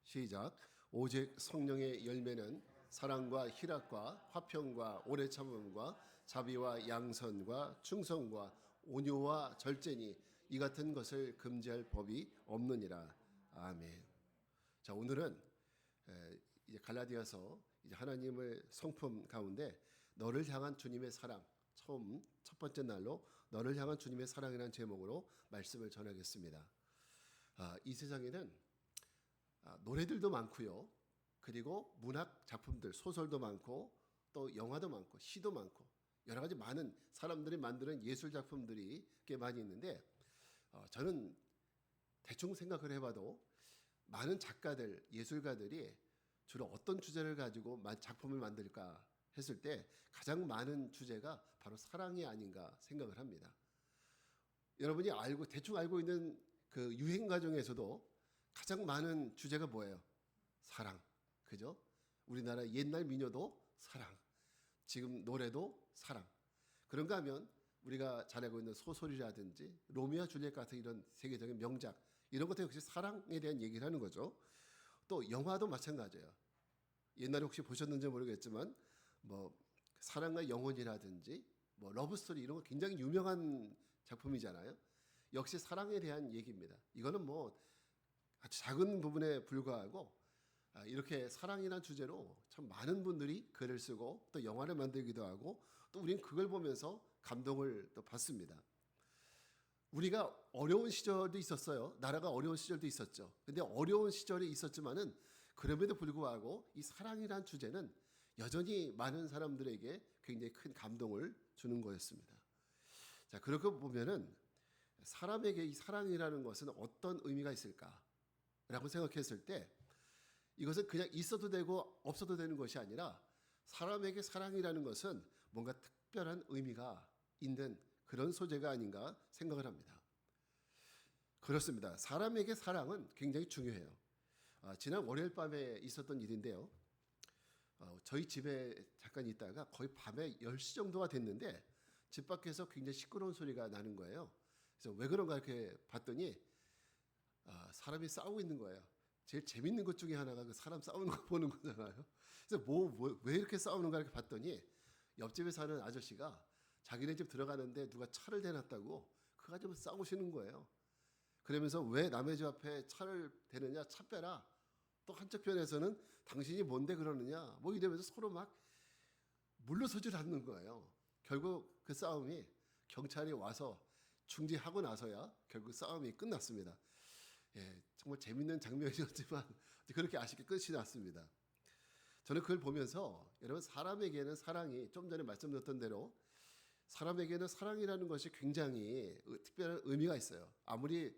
시작. 오직 성령의 열매는 사랑과 희락과 화평과 오래 참음과 자비와 양선과 충성과 온유와 절제니 이 같은 것을 금지할 법이 없느니라. 아멘. 자, 오늘은 이제 갈라디아서 이제 하나님을 성품 가운데 너를 향한 주님의 사랑, 첫 번째 날로 너를 향한 주님의 사랑이라는 제목으로 말씀을 전하겠습니다. 이 세상에는 노래들도 많고요. 그리고 문학 작품들, 소설도 많고 또 영화도 많고 시도 많고 여러 가지 많은 사람들이 만드는 예술 작품들이 꽤 많이 있는데 저는 대충 생각을 해봐도 많은 작가들, 예술가들이 주로 어떤 주제를 가지고 작품을 만들까 했을 때 가장 많은 주제가 바로 사랑이 아닌가 생각을 합니다. 여러분이 대충 알고 있는 그 유행 과정에서도 가장 많은 주제가 뭐예요? 사랑. 그죠? 우리나라 옛날 민요도 사랑. 지금 노래도 사랑. 그런가 하면 우리가 잘 알고 있는 소설이라든지 로미오와 줄리엣 같은 이런 세계적인 명작 이런 것도 역시 사랑에 대한 얘기를 하는 거죠. 또 영화도 마찬가지예요. 옛날에 혹시 보셨는지 모르겠지만 뭐 사랑과 영혼이라든지 뭐 러브스토리 이런 거 굉장히 유명한 작품이잖아요. 역시 사랑에 대한 얘기입니다. 이거는 뭐 아주 작은 부분에 불과하고 이렇게 사랑이라는 주제로 참 많은 분들이 글을 쓰고 또 영화를 만들기도 하고 또 우리는 그걸 보면서 감동을 또 받습니다. 우리가 어려운 시절도 있었어요. 나라가 어려운 시절도 있었죠. 근데 어려운 시절이 있었지만은 그럼에도 불구하고 이 사랑이라는 주제는 여전히 많은 사람들에게 굉장히 큰 감동을 주는 거였습니다. 자, 그렇게 보면은 사람에게 이 사랑이라는 것은 어떤 의미가 있을까라고 생각했을 때 이것은 그냥 있어도 되고 없어도 되는 것이 아니라 사람에게 사랑이라는 것은 뭔가 특별한 의미가 있는 그런 소재가 아닌가 생각을 합니다. 그렇습니다. 사람에게 사랑은 굉장히 중요해요. 지난 월요일 밤에 있었던 일인데요. 저희 집에 잠깐 있다가 거의 밤에 10시 정도가 됐는데 집 밖에서 굉장히 시끄러운 소리가 나는 거예요. 그래서 왜 그런가 이렇게 봤더니 사람이 싸우고 있는 거예요. 제일 재밌는 것 중에 하나가 그 사람 싸우는 거 보는 거잖아요. 그래서 왜 이렇게 싸우는가 이렇게 봤더니 옆집에 사는 아저씨가 자기네 집 들어가는데 누가 차를 대놨다고 그거 가지고 싸우시는 거예요. 그러면서 왜 남의 집 앞에 차를 대느냐, 차 빼라. 또 한쪽 편에서는 당신이 뭔데 그러느냐, 뭐 이러면서 서로 막 물러서질 않는 거예요. 결국 그 싸움이 경찰이 와서 중지하고 나서야 결국 싸움이 끝났습니다. 예, 정말 재밌는 장면이었지만 그렇게 아쉽게 끝이 났습니다. 저는 그걸 보면서 여러분 사람에게는 사랑이 좀 전에 말씀드렸던 대로 사람에게는 사랑이라는 것이 굉장히 특별한 의미가 있어요. 아무리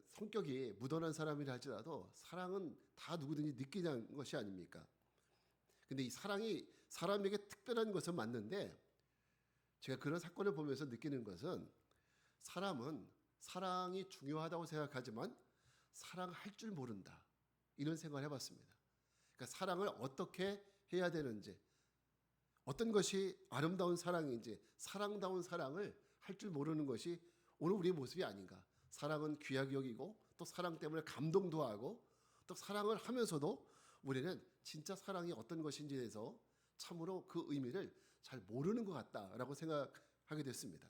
성격이 무던한 사람이라 할지라도 사랑은 다 누구든지 느끼는 것이 아닙니까? 근데 이 사랑이 사람에게 특별한 것은 맞는데 제가 그런 사건을 보면서 느끼는 것은 사람은 사랑이 중요하다고 생각하지만 사랑할 줄 모른다. 이런 생각을 해봤습니다. 그러니까 사랑을 어떻게 해야 되는지 어떤 것이 아름다운 사랑인지 사랑다운 사랑을 할 줄 모르는 것이 오늘 우리의 모습이 아닌가. 사랑은 귀하게 여기고 또 사랑 때문에 감동도 하고 또 사랑을 하면서도 우리는 진짜 사랑이 어떤 것인지에 대해서 참으로 그 의미를 잘 모르는 것 같다라고 생각하게 됐습니다.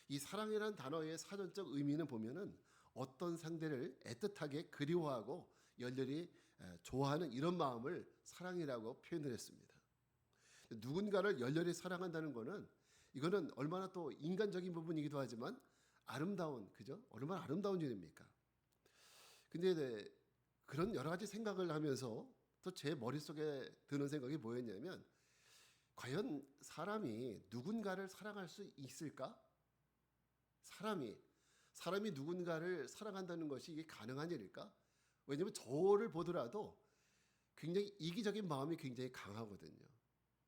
이 사랑이라는 단어의 사전적 의미는 보면은 어떤 상대를 애틋하게 그리워하고 열렬히 좋아하는 이런 마음을 사랑이라고 표현을 했습니다. 누군가를 열렬히 사랑한다는 것은 이거는 얼마나 또 인간적인 부분이기도 하지만 아름다운, 그죠? 얼마나 아름다운 일입니까? 근데 그런 여러 가지 생각을 하면서 또 제 머릿속에 드는 생각이 뭐였냐면 과연 사람이 누군가를 사랑할 수 있을까? 사람이 누군가를 사랑한다는 것이 이게 가능한 일일까? 왜냐하면 저를 보더라도 굉장히 이기적인 마음이 굉장히 강하거든요.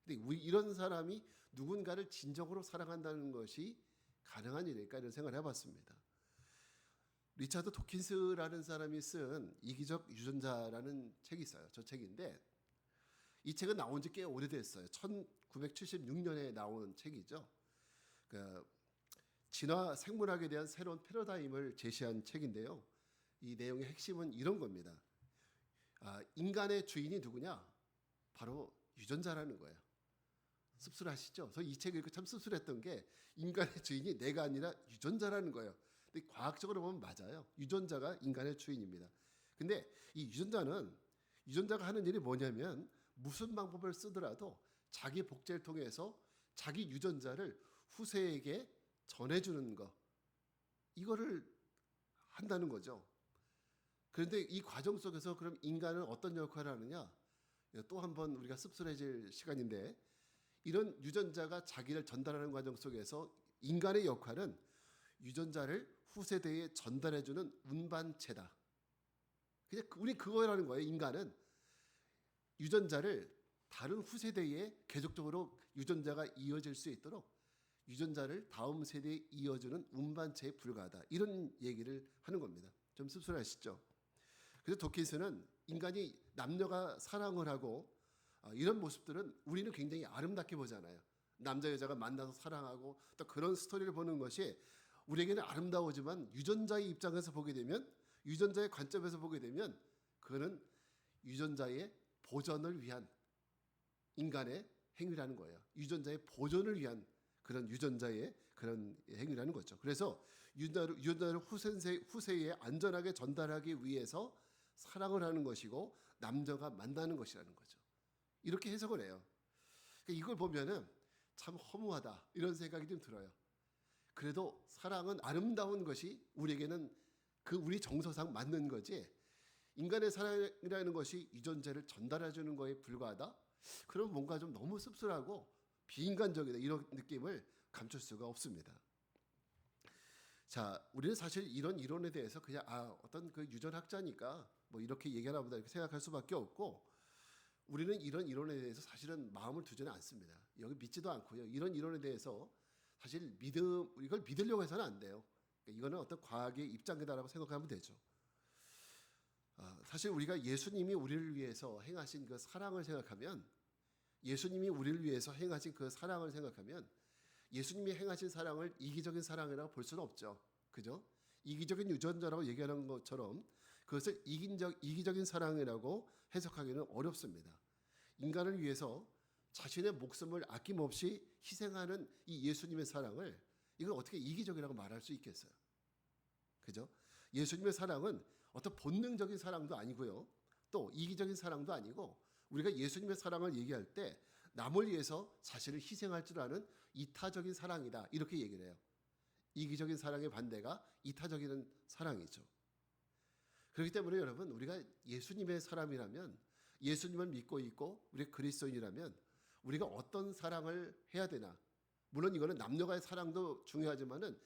근데 이런 사람이 누군가를 진정으로 사랑한다는 것이 가능한 일일까? 이런 생각을 해봤습니다. 리차드 도킨스라는 사람이 쓴 이기적 유전자라는 책이 있어요. 저 책인데 이 책은 나온 지 꽤 오래됐어요. 1976년에 나온 책이죠. 그러니까 진화 생물학에 대한 새로운 패러다임을 제시한 책인데요. 이 내용의 핵심은 이런 겁니다. 인간의 주인이 누구냐? 바로 유전자라는 거예요. 씁쓸하시죠? 저 이 책 읽고 참 씁쓸했던 게 인간의 주인이 내가 아니라 유전자라는 거예요. 근데 과학적으로 보면 맞아요. 유전자가 인간의 주인입니다. 근데 이 유전자가 하는 일이 뭐냐면 무슨 방법을 쓰더라도 자기 복제를 통해서 자기 유전자를 후세에게 전해주는 거, 이거를 한다는 거죠. 그런데 이 과정 속에서 그럼 인간은 어떤 역할을 하느냐? 또 한 번 우리가 씁쓸해질 시간인데, 이런 유전자가 자기를 전달하는 과정 속에서 인간의 역할은 유전자를 후세대에 전달해주는 운반체다. 그냥 우리 그거라는 거예요. 인간은 유전자를 다른 후세대에 계속적으로 유전자가 이어질 수 있도록 유전자를 다음 세대에 이어주는 운반체에 불과하다. 이런 얘기를 하는 겁니다. 좀 씁쓸하시죠? 그래서 도킨스는 인간이 남녀가 사랑을 하고 이런 모습들은 우리는 굉장히 아름답게 보잖아요. 남자 여자가 만나서 사랑하고 또 그런 스토리를 보는 것이 우리에게는 아름다우지만 유전자의 입장에서 보게 되면, 유전자의 관점에서 보게 되면 그거는 유전자의 보존을 위한 인간의 행위라는 거예요. 유전자의 보존을 위한 그런 유전자의 그런 행위라는 거죠. 그래서 유전자를 후세에 안전하게 전달하기 위해서 사랑을 하는 것이고 남녀가 만나는 것이라는 거죠. 이렇게 해석을 해요. 그러니까 이걸 보면은 참 허무하다 이런 생각이 좀 들어요. 그래도 사랑은 아름다운 것이 우리에게는 그 우리 정서상 맞는 거지, 인간의 사랑이라는 것이 유전자를 전달해 주는 거에 불과하다? 그럼 뭔가 좀 너무 씁쓸하고 비인간적이다, 이런 느낌을 감출 수가 없습니다. 자, 우리는 사실 이런 이론에 대해서 그냥 어떤 그 유전학자니까 뭐 이렇게 얘기하나 보다 이렇게 생각할 수밖에 없고, 우리는 이런 이론에 대해서 사실은 마음을 두지는 않습니다. 여기 믿지도 않고요. 이런 이론에 대해서 사실 이걸 믿으려고 해서는 안 돼요. 그러니까 이거는 어떤 과학의 입장이다라고 생각하면 되죠. 사실 우리가 예수님이 우리를 위해서 행하신 그 사랑을 생각하면, 예수님이 우리를 위해서 행하신 그 사랑을 생각하면 예수님이 행하신 사랑을 이기적인 사랑이라고 볼 수는 없죠. 그죠? 이기적인 유전자라고 얘기하는 것처럼 그것을 이기적인 사랑이라고 해석하기는 어렵습니다. 인간을 위해서 자신의 목숨을 아낌없이 희생하는 이 예수님의 사랑을 이걸 어떻게 이기적이라고 말할 수 있겠어요? 그죠? 예수님의 사랑은 어떤 본능적인 사랑도 아니고요. 또 이기적인 사랑도 아니고, 우리가 예수님의 사랑을 얘기할 때 남을 위해서 자신을 희생할 줄 아는 이타적인 사랑이다, 이렇게 얘기를 해요. 이기적인 사랑의 반대가 이타적인 사랑이죠. 그렇기 때문에 여러분, 우리가 예수님의 사람이라면, 예수님을 믿고 있고 우리 그리스도인이라면 우리가 어떤 사랑을 해야 되나? 물론 이거는 남녀간의 사랑도 중요하지만은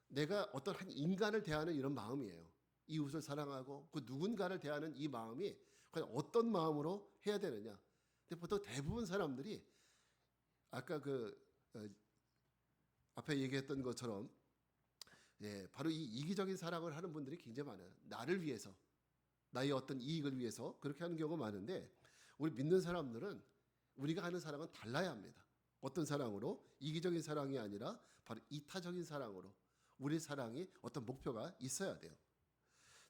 내가 어떤 한 인간을 대하는 이런 마음이에요. 이웃을 사랑하고 그 누군가를 대하는 이 마음이 과연 어떤 마음으로 해야 되느냐? 근데 보통 대부분 사람들이 아까 앞에 얘기했던 것처럼 바로 이 이기적인 사랑을 하는 분들이 굉장히 많아요. 나를 위해서, 나의 어떤 이익을 위해서 그렇게 하는 경우가 많은데, 우리 믿는 사람들은 우리가 하는 사랑은 달라야 합니다. 어떤 사랑으로? 이기적인 사랑이 아니라 바로 이타적인 사랑으로 우리 사랑이 어떤 목표가 있어야 돼요.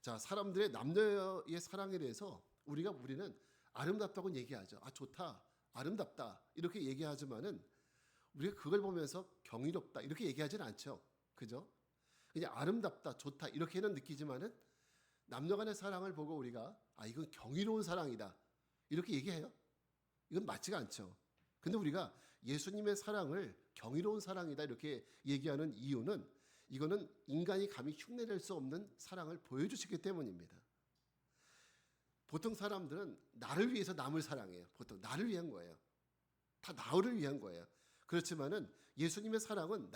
자, 사람들의 남녀의 사랑에 대해서 우리는 아름답다고 얘기하죠. 좋다, 아름답다 이렇게 얘기하지만은 우리가 그걸 보면서 경이롭다 이렇게 얘기하지는 않죠. 그죠? 그냥 아름답다, 좋다 이렇게는 느끼지만은 남녀간의 사랑을 보고 우리가 이건 경이로운 사랑이다 이렇게 얘기해요? 이건 맞지가 않죠. 근데 우리가 예수님의 사랑을 경이로운 사랑이다 이렇게 얘기하는 이유는, 이거는 인간이 감히 흉내낼 수 없는 사랑을 보여주시기 때문입니다. 보통 사람들은 나를 위해서 남을 사랑해요. 보통 나를 위한 거예요. 다 나를 위한 거예요. 그렇지만은 예수님의 사랑은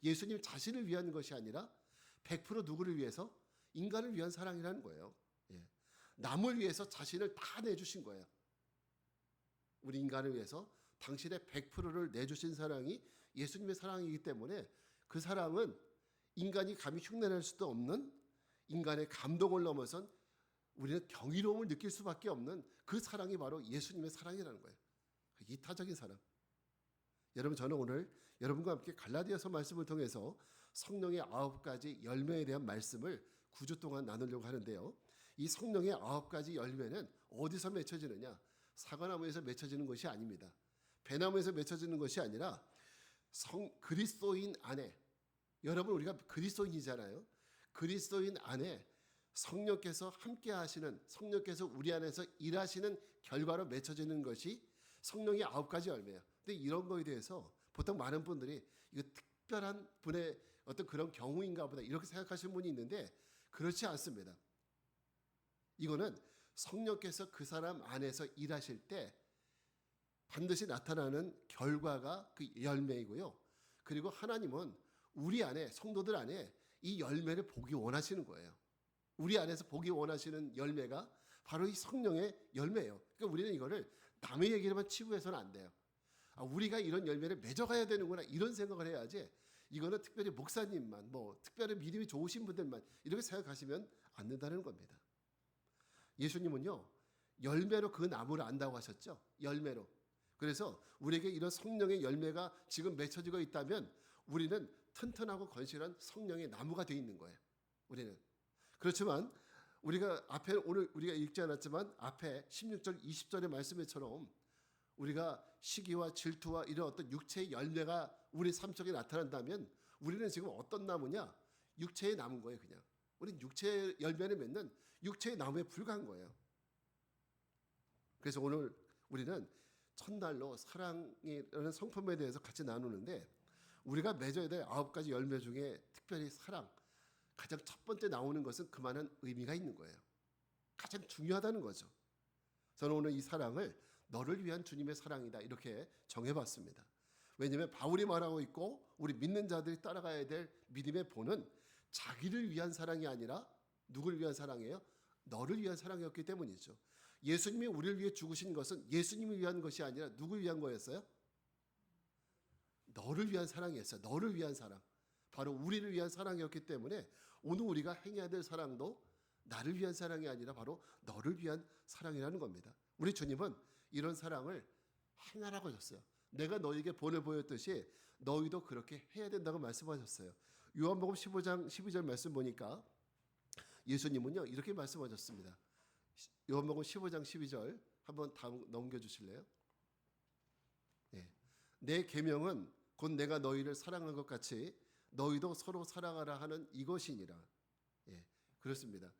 예수님 자신을 위한 것이 아니라 100% 누구를 위해서? 인간을 위한 사랑이라는 거예요. 남을 위해서 자신을 다 내주신 거예요. 우리 인간을 위해서 당신의 100%를 내주신 사랑이 예수님의 사랑이기 때문에 그 사랑은 인간이 감히 흉내낼 수도 없는, 인간의 감동을 넘어선 우리는 경이로움을 느낄 수밖에 없는 그 사랑이 바로 예수님의 사랑이라는 거예요. 이타적인 사랑. 여러분, 저는 오늘 여러분과 함께 갈라디아서 말씀을 통해서 성령의 9가지 열매에 대한 말씀을 9주 동안 나누려고 하는데요. 이 성령의 9가지 열매는 어디서 맺혀지느냐? 사과나무에서 맺혀지는 것이 아닙니다. 배나무에서 맺혀지는 것이 아니라 그리스도인 안에, 여러분 우리가 그리스도인이잖아요. 그리스도인 안에 성령께서 함께 하시는, 성령께서 우리 안에서 일하시는 결과로 맺혀지는 것이 성령의 9가지 열매예요. 근데 이런 거에 대해서 보통 많은 분들이 이거 특별한 분의 어떤 그런 경우인가 보다 이렇게 생각하시는 분이 있는데 그렇지 않습니다. 이거는 성령께서 그 사람 안에서 일하실 때 반드시 나타나는 결과가 그 열매이고요. 그리고 하나님은 우리 안에, 성도들 안에 이 열매를 보기 원하시는 거예요. 우리 안에서 보기 원하시는 열매가 바로 이 성령의 열매예요. 그러니까 우리는 이거를 남의 얘기로만 치부해서는 안 돼요. 우리가 이런 열매를 맺어가야 되는구나 이런 생각을 해야지, 이거는 특별히 목사님만, 특별히 믿음이 좋으신 분들만 이렇게 생각하시면 안 된다는 겁니다. 예수님은요, 열매로 그 나무를 안다고 하셨죠. 열매로. 그래서 우리에게 이런 성령의 열매가 지금 맺혀지고 있다면 우리는 튼튼하고 건실한 성령의 나무가 되어 있는 거예요. 우리는. 그렇지만 우리가 앞에 오늘 우리가 읽지 않았지만 앞에 16절 20절의 말씀처럼 우리가 시기와 질투와 이런 어떤 육체의 열매가 우리 삶 속에 나타난다면 우리는 지금 어떤 나무냐? 육체의 나무인 거예요. 그냥 우리는 육체의 열매를 맺는 육체의 나무에 불과한 거예요. 그래서 오늘 우리는 첫날로 사랑이라는 성품에 대해서 같이 나누는데, 우리가 맺어야 될 9가지 열매 중에 특별히 사랑, 가장 첫 번째 나오는 것은 그만한 의미가 있는 거예요. 가장 중요하다는 거죠. 저는 오늘 이 사랑을 너를 위한 주님의 사랑이다 이렇게 정해봤습니다. 왜냐하면 바울이 말하고 있고 우리 믿는 자들이 따라가야 될 믿음의 본은 자기를 위한 사랑이 아니라 누구를 위한 사랑이에요? 너를 위한 사랑이었기 때문이죠. 예수님이 우리를 위해 죽으신 것은 예수님을 위한 것이 아니라 누구를 위한 거였어요? 너를 위한 사랑이었어요. 너를 위한 사랑. 바로 우리를 위한 사랑이었기 때문에 오늘 우리가 행해야 될 사랑도 나를 위한 사랑이 아니라 바로 너를 위한 사랑이라는 겁니다. 우리 주님은 이런 사랑을 행하라고 하셨어요. 내가 너에게 본을 보였듯이 너희도 그렇게 해야 된다고 말씀하셨어요. 요한복음 15장 12절 말씀 보니까 예수님은요 이렇게 말씀하셨습니다. 요한복음 15장 12절 한번 다음 넘겨주실래요? 네. 내 계명은 곧 내가 너희를 사랑한 것 같이 너희도 서로 사랑하라 하는 이것이니라. 예, 그렇습니다.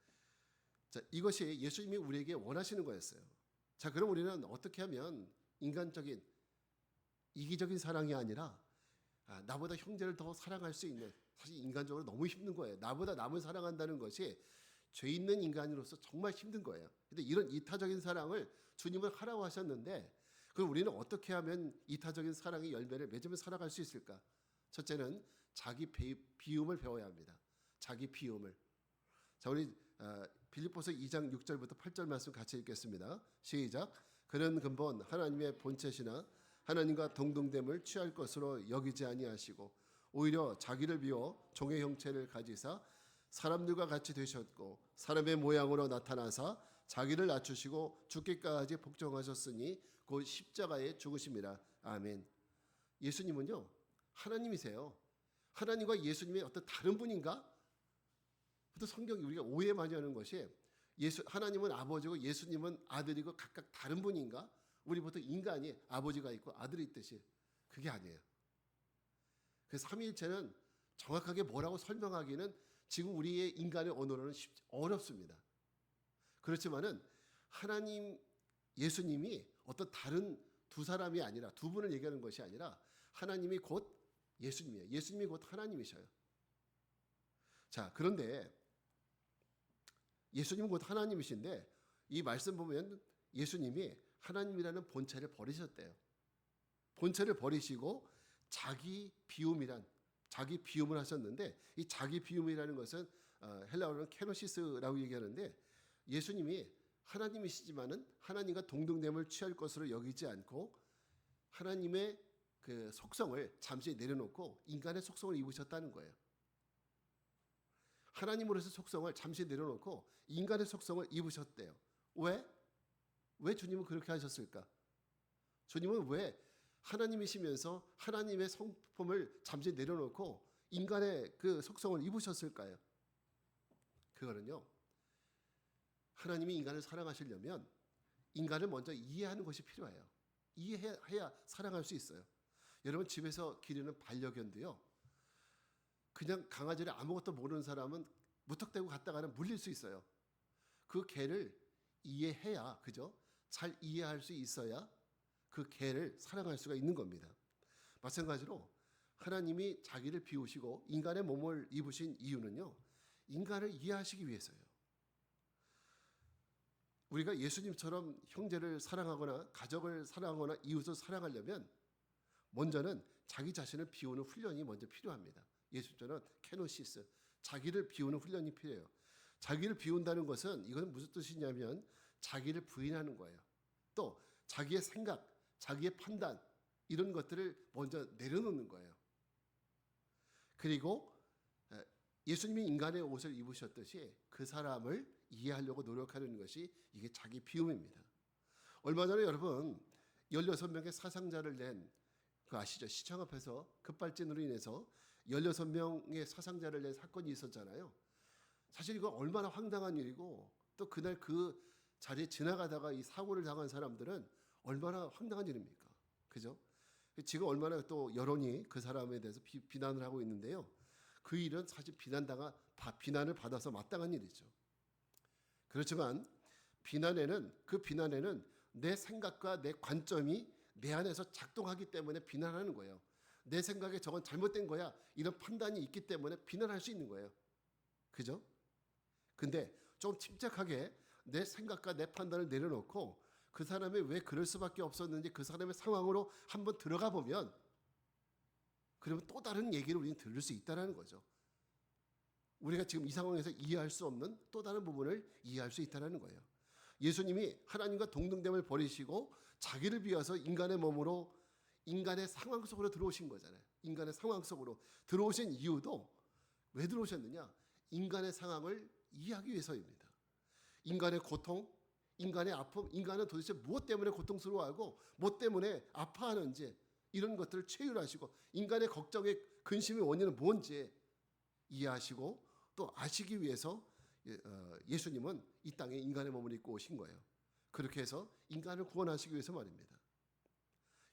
자, 이것이 예수님이 우리에게 원하시는 거였어요. 자, 그럼 우리는 어떻게 하면 인간적인 이기적인 사랑이 아니라 나보다 형제를 더 사랑할 수 있는, 사실 인간적으로 너무 힘든 거예요. 나보다 남을 사랑한다는 것이 죄 있는 인간으로서 정말 힘든 거예요. 근데 이런 이타적인 사랑을 주님은 하라고 하셨는데, 그럼 우리는 어떻게 하면 이타적인 사랑의 열매를 맺으며 살아갈 수 있을까? 첫째는 자기 비움을 배워야 합니다. 자기 비움을. 자, 우리 빌립보서 2장 6절부터 8절 말씀 같이 읽겠습니다. 시작. 그는 근본 하나님의 본체시나 하나님과 동등됨을 취할 것으로 여기지 아니하시고 오히려 자기를 비워 종의 형체를 가지사 사람들과 같이 되셨고 사람의 모양으로 나타나사 자기를 낮추시고 죽기까지 복종하셨으니 곧 십자가에 죽으심이라. 아멘. 예수님은요 하나님이세요. 하나님과 예수님의 어떤 다른 분인가? 보통 성경이 우리가 오해 많이 하는 것이 하나님은 아버지고 예수님은 아들이고 각각 다른 분인가? 우리 보통 인간이 아버지가 있고 아들이 있듯이, 그게 아니에요. 그래서 삼위일체는 정확하게 뭐라고 설명하기는 지금 우리의 인간의 언어로는 어렵습니다. 그렇지만은 하나님 예수님이 어떤 다른 두 사람이 아니라, 두 분을 얘기하는 것이 아니라 하나님이 곧 예수님이에요. 예수님이 곧 하나님이셔요. 자, 그런데 예수님은 곧 하나님이신데 이 말씀 보면 예수님이 하나님이라는 본체를 버리셨대요. 본체를 버리시고 자기 비움을 하셨는데, 이 자기 비움이라는 것은 헬라어로는 케노시스라고 얘기하는데, 예수님이 하나님이시지만은 하나님과 동등됨을 취할 것으로 여기지 않고 하나님의 그 속성을 잠시 내려놓고 인간의 속성을 입으셨다는 거예요. 하나님으로서 속성을 잠시 내려놓고 인간의 속성을 입으셨대요. 왜? 왜 주님은 그렇게 하셨을까? 주님은 왜 하나님이시면서 하나님의 성품을 잠시 내려놓고 인간의 그 속성을 입으셨을까요? 그거는요, 하나님이 인간을 사랑하시려면 인간을 먼저 이해하는 것이 필요해요. 이해해야 사랑할 수 있어요. 여러분 집에서 기르는 반려견도요. 그냥 강아지를 아무것도 모르는 사람은 무턱대고 갔다가는 물릴 수 있어요. 그 개를 이해해야, 그죠? 잘 이해할 수 있어야 그 개를 사랑할 수가 있는 겁니다. 마찬가지로 하나님이 자기를 비우시고 인간의 몸을 입으신 이유는요. 인간을 이해하시기 위해서예요. 우리가 예수님처럼 형제를 사랑하거나 가족을 사랑하거나 이웃을 사랑하려면 먼저는 자기 자신을 비우는 훈련이 먼저 필요합니다. 예수님처럼 케노시스, 자기를 비우는 훈련이 필요해요. 자기를 비운다는 것은 이건 무슨 뜻이냐면 자기를 부인하는 거예요. 또 자기의 생각, 자기의 판단 이런 것들을 먼저 내려놓는 거예요. 그리고 예수님이 인간의 옷을 입으셨듯이 그 사람을 이해하려고 노력하는 것이 이게 자기 비움입니다. 얼마 전에 여러분 16명의 사상자를 낸 그 아시죠? 시청 앞에서 급발진으로 인해서 16명의 사상자를 낸 사건이 있었잖아요. 사실 이거 얼마나 황당한 일이고 또 그날 그 자리에 지나가다가 이 사고를 당한 사람들은 얼마나 황당한 일입니까? 그죠? 지금 얼마나 또 여론이 그 사람에 대해서 비난을 하고 있는데요. 그 일은 사실 비난을 받아서 마땅한 일이죠. 그렇지만 그 비난에는 내 생각과 내 관점이 내 안에서 작동하기 때문에 비난하는 거예요. 내 생각에 저건 잘못된 거야. 이런 판단이 있기 때문에 비난할 수 있는 거예요. 그죠? 근데 좀 침착하게 내 생각과 내 판단을 내려놓고 그 사람이 왜 그럴 수밖에 없었는지 그 사람의 상황으로 한번 들어가 보면 그러면 또 다른 얘기를 우리는 들을 수 있다는 거죠. 우리가 지금 이 상황에서 이해할 수 없는 또 다른 부분을 이해할 수 있다는 거예요. 예수님이 하나님과 동등됨을 버리시고 자기를 비워서 인간의 몸으로 인간의 상황 속으로 들어오신 거잖아요. 인간의 상황 속으로 들어오신 이유도 왜 들어오셨느냐? 인간의 상황을 이해하기 위해서입니다. 인간의 고통, 인간의 아픔, 인간은 도대체 무엇 때문에 고통스러워하고 무엇 때문에 아파하는지 이런 것들을 체휼하시고 인간의 걱정의 근심의 원인은 뭔지 이해하시고 또 아시기 위해서 예수님은 이 땅에 인간의 몸을 입고 오신 거예요. 그렇게 해서 인간을 구원하시기 위해서 말입니다.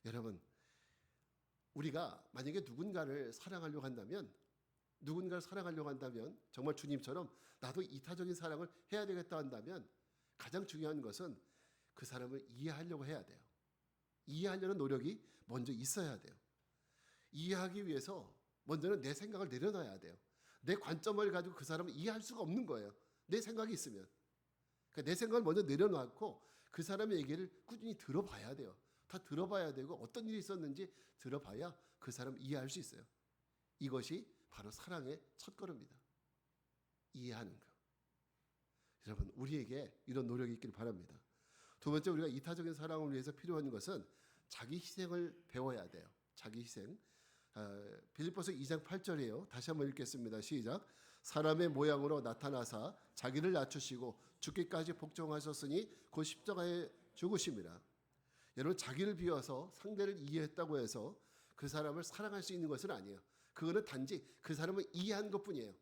여러분, 우리가 만약에 누군가를 사랑하려고 한다면 정말 주님처럼 나도 이타적인 사랑을 해야 되겠다 한다면 가장 중요한 것은 그 사람을 이해하려고 해야 돼요. 이해하려는 노력이 먼저 있어야 돼요. 이해하기 위해서 먼저는 내 생각을 내려놔야 돼요. 내 관점을 가지고 그 사람을 이해할 수가 없는 거예요. 내 생각이 있으면. 그러니까 내 생각을 먼저 내려놓고 그 사람의 얘기를 꾸준히 들어봐야 돼요. 다 들어봐야 되고 어떤 일이 있었는지 들어봐야 그 사람을 이해할 수 있어요. 이것이 바로 사랑의 첫걸음입니다. 이해하는 것. 여러분, 우리에게 이런 노력이 있기를 바랍니다. 두 번째, 우리가 이타적인 사랑을 위해서 필요한 것은 자기 희생을 배워야 돼요. 자기 희생. 빌립보서 2장 8절이에요. 다시 한번 읽겠습니다. 시작. 사람의 모양으로 나타나사 자기를 낮추시고 죽기까지 복종하셨으니 곧 십자가에 죽으심이라. 여러분, 자기를 비워서 상대를 이해했다고 해서 그 사람을 사랑할 수 있는 것은 아니에요. 그거는 단지 그 사람을 이해한 것뿐이에요.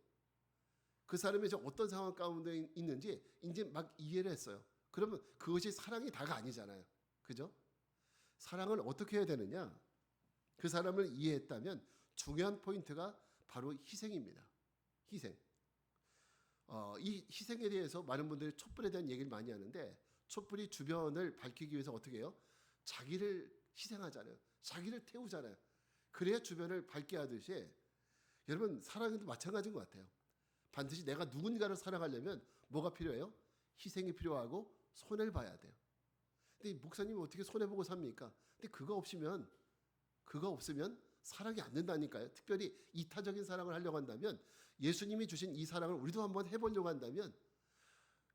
그 사람이 어떤 상황 가운데 있는지 이제 막 이해를 했어요. 그러면 그것이 사랑이 다가 아니잖아요. 그죠? 사랑을 어떻게 해야 되느냐? 그 사람을 이해했다면 중요한 포인트가 바로 희생입니다. 희생. 이 희생에 대해서 많은 분들이 촛불에 대한 얘기를 많이 하는데 촛불이 주변을 밝히기 위해서 어떻게 해요? 자기를 희생하잖아요. 자기를 태우잖아요. 그래야 주변을 밝게 하듯이 여러분 사랑도 마찬가지인 것 같아요. 반드시 내가 누군가를 사랑하려면 뭐가 필요해요? 희생이 필요하고 손해를 봐야 돼요. 근데 목사님이 어떻게 손해보고 삽니까? 근데 그거 없으면 사랑이 안 된다니까요. 특별히 이타적인 사랑을 하려고 한다면 예수님이 주신 이 사랑을 우리도 한번 해보려고 한다면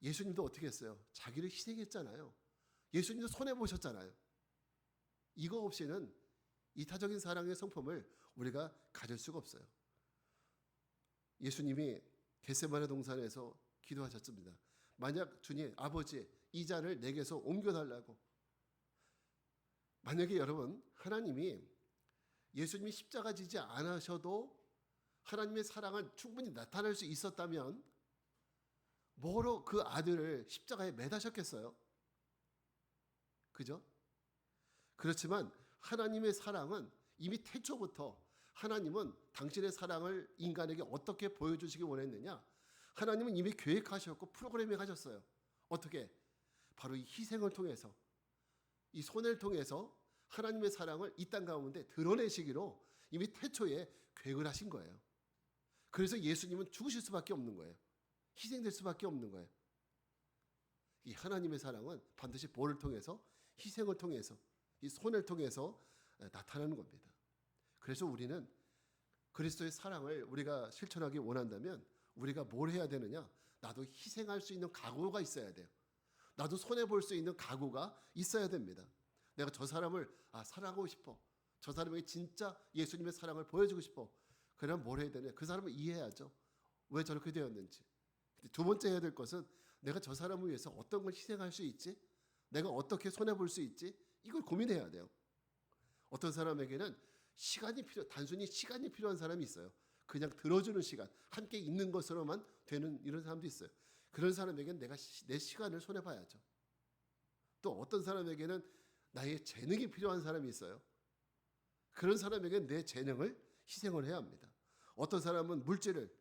예수님도 어떻게 했어요? 자기를 희생했잖아요. 예수님도 손해보셨잖아요. 이거 없이는 이타적인 사랑의 성품을 우리가 가질 수가 없어요. 예수님이 겟세마네 동산에서 기도하셨습니다. 만약 주님, 아버지 이 잔을 내게서 옮겨달라고. 만약에 여러분 하나님이 예수님이 십자가 지지 않으셔도 하나님의 사랑을 충분히 나타낼 수 있었다면 뭐로 그 아들을 십자가에 매다셨겠어요? 그죠? 그렇지만 하나님의 사랑은 이미 태초부터 하나님은 당신의 사랑을 인간에게 어떻게 보여주시기 원했느냐? 하나님은 이미 계획하셨고 프로그래밍 하셨어요. 어떻게? 바로 이 희생을 통해서, 이 손해를 통해서 하나님의 사랑을 이 땅 가운데 드러내시기로 이미 태초에 계획을 하신 거예요. 그래서 예수님은 죽으실 수밖에 없는 거예요. 희생될 수밖에 없는 거예요. 이 하나님의 사랑은 반드시 보를 통해서, 희생을 통해서, 이 손해를 통해서 나타나는 겁니다. 그래서 우리는 그리스도의 사랑을 우리가 실천하기 원한다면 우리가 뭘 해야 되느냐? 나도 희생할 수 있는 각오가 있어야 돼요. 나도 손해볼 수 있는 각오가 있어야 됩니다. 내가 저 사람을 사랑하고 싶어. 저 사람에게 진짜 예수님의 사랑을 보여주고 싶어. 그럼 뭘 해야 되냐? 그 사람을 이해해야죠. 왜 저렇게 되었는지. 두 번째 해야 될 것은 내가 저 사람을 위해서 어떤 걸 희생할 수 있지? 내가 어떻게 손해볼 수 있지? 이걸 고민해야 돼요. 어떤 사람에게는 단순히 시간이 필요한 사람이 있어요. 그냥 들어주는 시간, 함께 있는 것으로만 되는 이런 사람도 있어요. 그런 사람에게는 내가 내 시간을 손해봐야죠. 또 어떤 사람에게는 나의 재능이 필요한 사람이 있어요. 그런 사람에게는 내 재능을 희생을 해야 합니다. 어떤 사람은 물질을,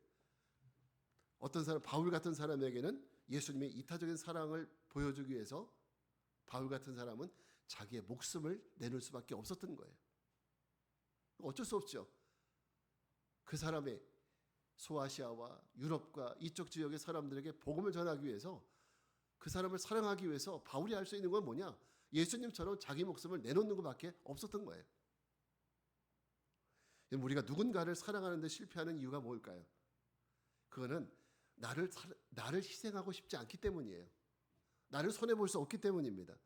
어떤 사람, 바울 같은 사람에게는 예수님의 이타적인 사랑을 보여주기 위해서 바울 같은 사람은 자기의 목숨을 내놓을 수밖에 없었던 거예요. 어쩔 수 없죠. 그 사람의 소아시아와 유럽과 이쪽 지역의 사람들에게 복음을 전하기 위해서, 그 사람을 사랑하기 위해서 바울이 할 수 있는 건 뭐냐? 예수님처럼 자기 목숨을 내놓는 것밖에 없었던 거예요. 우리가 누군가를 사랑하는 데 실패하는 이유가 뭘까요? 그거는 나를 희생하고 싶지 않기 때문이에요. 나를 손해볼 수 없기 때문입니다.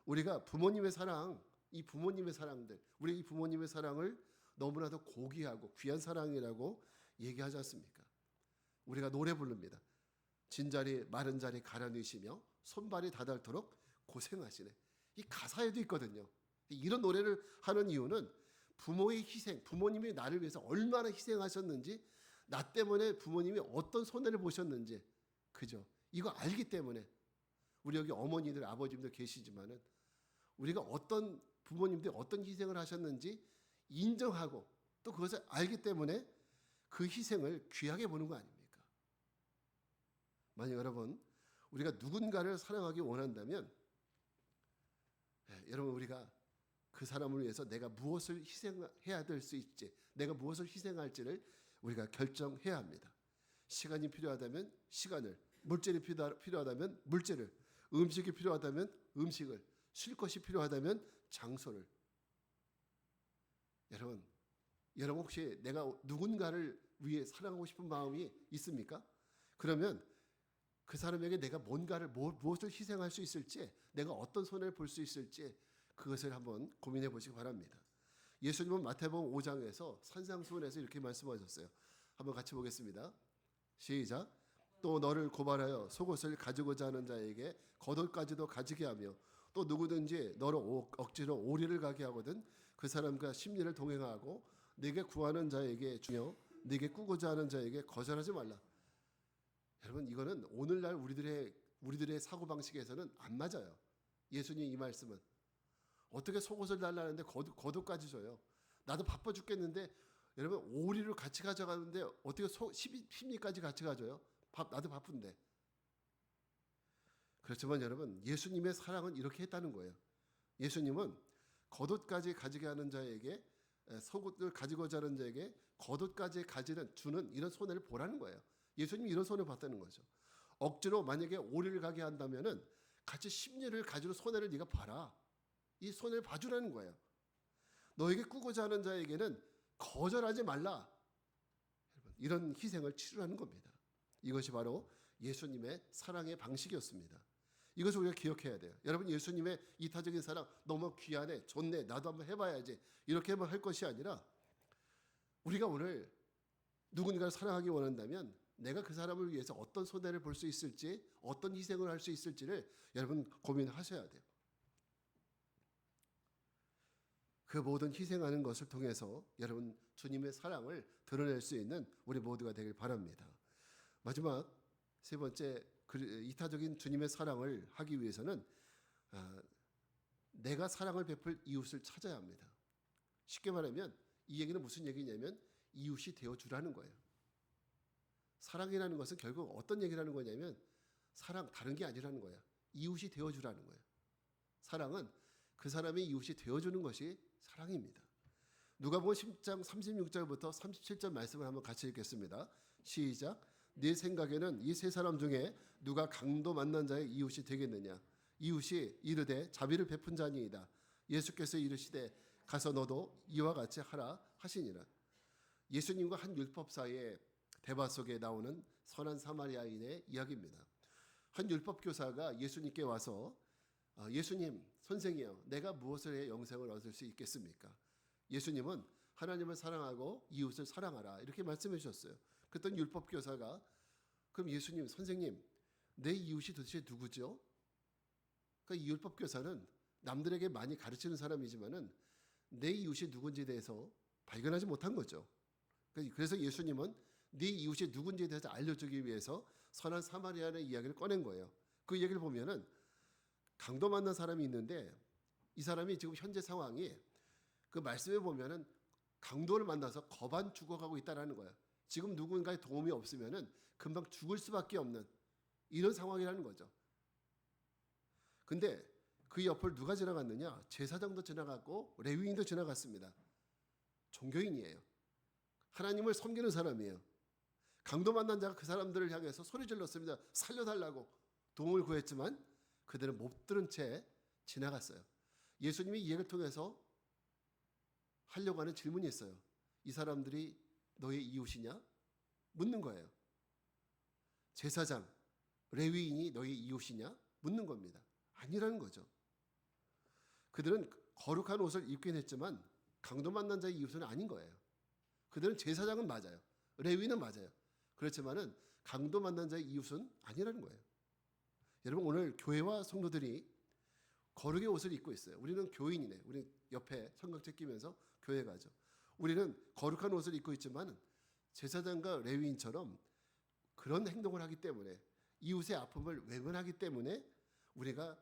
우리가 부모님의 사랑, 이 부모님의 사랑들, 우리 이 부모님의 사랑을 너무나도 고귀하고 귀한 사랑이라고 얘기하지 않습니까? 우리가 노래 부릅니다. 진자리 마른 자리 갈아 넣으시며 손발이 닿도록 고생하시네. 이 가사에도 있거든요. 이런 노래를 하는 이유는 부모의 희생, 부모님이 나를 위해서 얼마나 희생하셨는지, 나 때문에 부모님이 어떤 손해를 보셨는지, 그죠? 이거 알기 때문에 우리 여기 어머니들, 아버님들 계시지만은 우리가 어떤 부모님들이 어떤 희생을 하셨는지 인정하고 또 그것을 알기 때문에 그 희생을 귀하게 보는 거 아닙니까? 만약 여러분 우리가 누군가를 사랑하기 원한다면 여러분 우리가 그 사람을 위해서 내가 무엇을 희생해야 될 수 있지, 내가 무엇을 희생할지를 우리가 결정해야 합니다. 시간이 필요하다면 시간을, 물질이 필요하다면 물질을, 음식이 필요하다면 음식을, 쉴 것이 필요하다면 장소를. 여러분 혹시 내가 누군가를 위해 사랑하고 싶은 마음이 있습니까? 그러면 그 사람에게 내가 무엇을 희생할 수 있을지, 내가 어떤 손해를 볼 수 있을지 그것을 한번 고민해 보시기 바랍니다. 예수님은 마태복음 5장에서 산상수훈에서 이렇게 말씀하셨어요. 한번 같이 보겠습니다. 시작. 또 너를 고발하여 속옷을 가지고자 하는 자에게 겉옷까지도 가지게 하며 또 누구든지 너를 억지로 오리를 가게 하거든 그 사람과 심리를 동행하고 네게 구하는 자에게 주며 네게 꾸고자 하는 자에게 거절하지 말라. 여러분 이거는 오늘날 우리들의 사고방식에서는 안 맞아요. 예수님 이 말씀은 어떻게 속옷을 달라는데 겉옷까지 줘요. 나도 바빠 죽겠는데 여러분 오리를 같이 가져가는데 어떻게 심리까지 같이 가져요? 나도 바쁜데. 그렇지만 여러분 예수님의 사랑은 이렇게 했다는 거예요. 예수님은 겉옷까지 가지게 하는 자에게, 속옷을 가지고자 하는 자에게 겉옷까지 주는 이런 손해를 보라는 거예요. 예수님이 이런 손해를 봤다는 거죠. 억지로 만약에 오리를 가게 한다면은 같이 심리를 가지고 손해를 네가 봐라. 이 손해를 봐주라는 거예요. 너에게 꾸고자 하는 자에게는 거절하지 말라. 이런 희생을 치르라는 겁니다. 이것이 바로 예수님의 사랑의 방식이었습니다. 이것을 우리가 기억해야 돼요. 여러분 예수님의 이타적인 사랑 너무 귀하네, 좋네, 나도 한번 해봐야지 이렇게만 할 것이 아니라 우리가 오늘 누군가를 사랑하기 원한다면 내가 그 사람을 위해서 어떤 손해를 볼 수 있을지, 어떤 희생을 할 수 있을지를 여러분 고민하셔야 돼요. 그 모든 희생하는 것을 통해서 여러분 주님의 사랑을 드러낼 수 있는 우리 모두가 되길 바랍니다. 마지막 세 번째, 이타적인 주님의 사랑을 하기 위해서는 내가 사랑을 베풀 이웃을 찾아야 합니다. 쉽게 말하면 이 얘기는 무슨 얘기냐면 이웃이 되어주라는 거예요. 사랑이라는 것은 결국 어떤 얘기라는 거냐면 사랑 다른 게 아니라는 거야. 이웃이 되어주라는 거예요. 사랑은 그 사람의 이웃이 되어주는 것이 사랑입니다. 누가복음 10장 36절부터 37절 말씀을 한번 같이 읽겠습니다. 시작. 네 생각에는 이 세 사람 중에 누가 강도 만난 자의 이웃이 되겠느냐? 이웃이 이르되 자비를 베푼 자니이다. 예수께서 이르시되 가서 너도 이와 같이 하라 하시니라. 예수님과 한 율법사의 대화 속에 나오는 선한 사마리아인의 이야기입니다. 한 율법교사가 예수님께 와서 예수님, 선생이요, 내가 무엇을 해 영생을 얻을 수 있겠습니까? 예수님은 하나님을 사랑하고 이웃을 사랑하라 이렇게 말씀해 주셨어요. 그랬더니 율법교사가 그럼 예수님, 선생님, 내 이웃이 도대체 누구죠? 그러니까 이 율법교사는 남들에게 많이 가르치는 사람이지만은 내 이웃이 누군지에 대해서 발견하지 못한 거죠. 그래서 예수님은 네 이웃이 누군지에 대해서 알려주기 위해서 선한 사마리아의 이야기를 꺼낸 거예요. 그 얘기를 보면은 강도 만난 사람이 있는데 이 사람이 지금 현재 상황이 그 말씀에 보면은 강도를 만나서 거반 죽어가고 있다라는 거예요. 지금 누군가의 도움이 없으면은 금방 죽을 수밖에 없는 이런 상황이라는 거죠. 근데 그 옆을 누가 지나갔느냐? 제사장도 지나갔고 레위인도 지나갔습니다. 종교인이에요. 하나님을 섬기는 사람이에요. 강도 만난 자가 그 사람들을 향해서 소리 질렀습니다. 살려달라고 도움을 구했지만 그들은 못 들은 채 지나갔어요. 예수님이 이 얘기를 통해서 하려고 하는 질문이 있어요. 이 사람들이 너의 이웃이냐? 묻는 거예요. 제사장, 레위인이 너의 이웃이냐? 묻는 겁니다. 아니라는 거죠. 그들은 거룩한 옷을 입긴 했지만 강도 만난 자의 이웃은 아닌 거예요. 그들은 제사장은 맞아요. 레위인은 맞아요. 그렇지만은 강도 만난 자의 이웃은 아니라는 거예요. 여러분 오늘 교회와 성도들이 거룩의 옷을 입고 있어요. 우리는 교인이네. 우리 옆에 청각책 끼면서 교회 가죠. 우리는 거룩한 옷을 입고 있지만 제사장과 레위인처럼 그런 행동을 하기 때문에 이웃의 아픔을 외면하기 때문에 우리가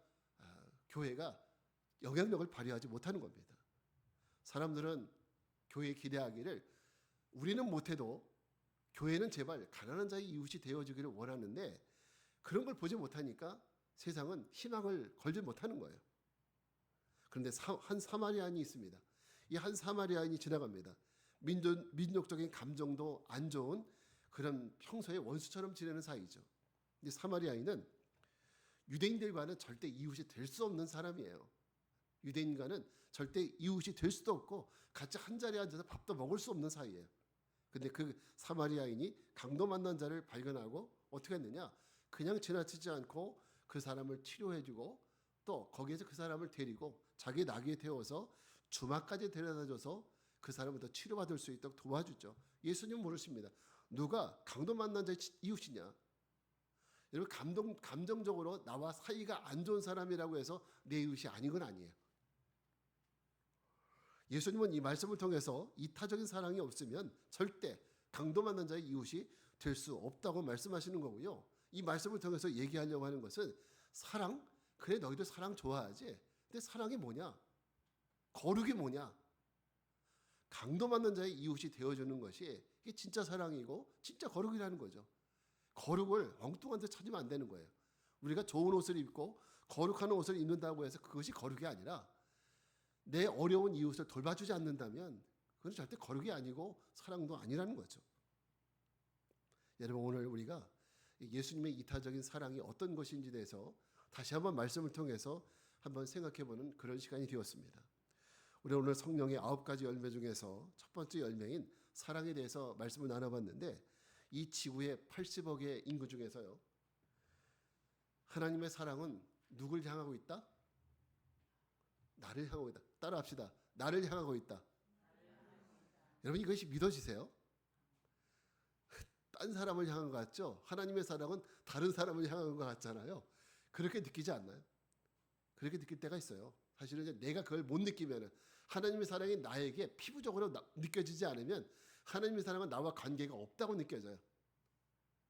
교회가 영향력을 발휘하지 못하는 겁니다. 사람들은 교회에 기대하기를 우리는 못해도 교회는 제발 가난한 자의 이웃이 되어주기를 원하는데 그런 걸 보지 못하니까 세상은 희망을 걸지 못하는 거예요. 그런데 한 사마리아인이 있습니다. 이 한 사마리아인이 지나갑니다. 민족적인 감정도 안 좋은 그런 평소에 원수처럼 지내는 사이죠. 근데 사마리아인은 유대인들과는 절대 이웃이 될 수 없는 사람이에요. 유대인과는 절대 이웃이 될 수도 없고 같이 한 자리에 앉아서 밥도 먹을 수 없는 사이예요. 근데 그 사마리아인이 강도 만난 자를 발견하고 어떻게 했느냐? 그냥 지나치지 않고 그 사람을 치료해주고 또 거기에서 그 사람을 데리고 자기 나귀에 태워서 주막까지 데려다줘서 그 사람을 더 치료받을 수 있도록 도와주죠. 예수님은 모르십니다. 누가 강도 만난 자의 이웃이냐? 여러분 감정적으로 나와 사이가 안 좋은 사람이라고 해서 내 이웃이 아닌 건 아니에요. 예수님은 이 말씀을 통해서 이타적인 사랑이 없으면 절대 강도 만난 자의 이웃이 될 수 없다고 말씀하시는 거고요. 이 말씀을 통해서 얘기하려고 하는 것은 사랑, 그래 너희도 사랑 좋아하지. 근데 사랑이 뭐냐? 거룩이 뭐냐? 강도 만난 자의 이웃이 되어주는 것이 이게 진짜 사랑이고 진짜 거룩이라는 거죠. 거룩을 엉뚱한 데 찾으면 안 되는 거예요. 우리가 좋은 옷을 입고 거룩한 옷을 입는다고 해서 그것이 거룩이 아니라 내 어려운 이웃을 돌봐주지 않는다면 그건 절대 거룩이 아니고 사랑도 아니라는 거죠. 여러분 오늘 우리가 예수님의 이타적인 사랑이 어떤 것인지에 대해서 다시 한번 말씀을 통해서 한번 생각해보는 그런 시간이 되었습니다. 우리 오늘 성령의 9가지 열매 중에서 첫 번째 열매인 사랑에 대해서 말씀을 나눠봤는데 이 지구의 80억의 인구 중에서요. 하나님의 사랑은 누굴 향하고 있다? 나를 향하고 있다. 따라합시다. 나를 향하고 있다. 여러분 이것이 믿어지세요? 딴 사람을 향한 것 같죠? 하나님의 사랑은 다른 사람을 향한 것 같잖아요. 그렇게 느끼지 않나요? 그렇게 느낄 때가 있어요. 사실은 이제 내가 그걸 못 느끼면은 하나님의 사랑이 나에게 피부적으로 느껴지지 않으면 하나님의 사랑은 나와 관계가 없다고 느껴져요.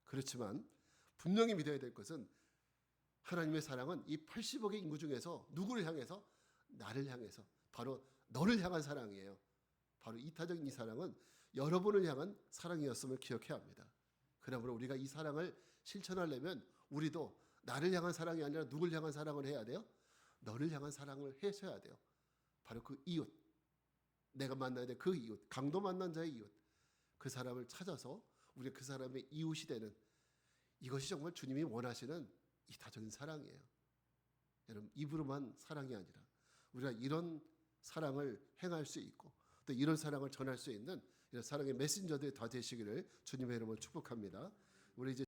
그렇지만 분명히 믿어야 될 것은 하나님의 사랑은 이 80억의 인구 중에서 누구를 향해서? 나를 향해서, 바로 너를 향한 사랑이에요. 바로 이타적인 이 사랑은 여러분을 향한 사랑이었음을 기억해야 합니다. 그러므로 우리가 이 사랑을 실천하려면 우리도 나를 향한 사랑이 아니라 누굴 향한 사랑을 해야 돼요? 너를 향한 사랑을 해셔야 돼요. 바로 그 이웃, 내가 만나야 될 그 이웃, 강도 만난 자의 이웃, 그 사람을 찾아서 우리가 그 사람의 이웃이 되는, 이것이 정말 주님이 원하시는 이타적인 사랑이에요. 여러분, 입으로만 사랑이 아니라 우리가 이런 사랑을 행할 수 있고 또 이런 사랑을 전할 수 있는 이런 사랑의 메신저들이 다 되시기를 주님의 이름으로 축복합니다. 우리 이제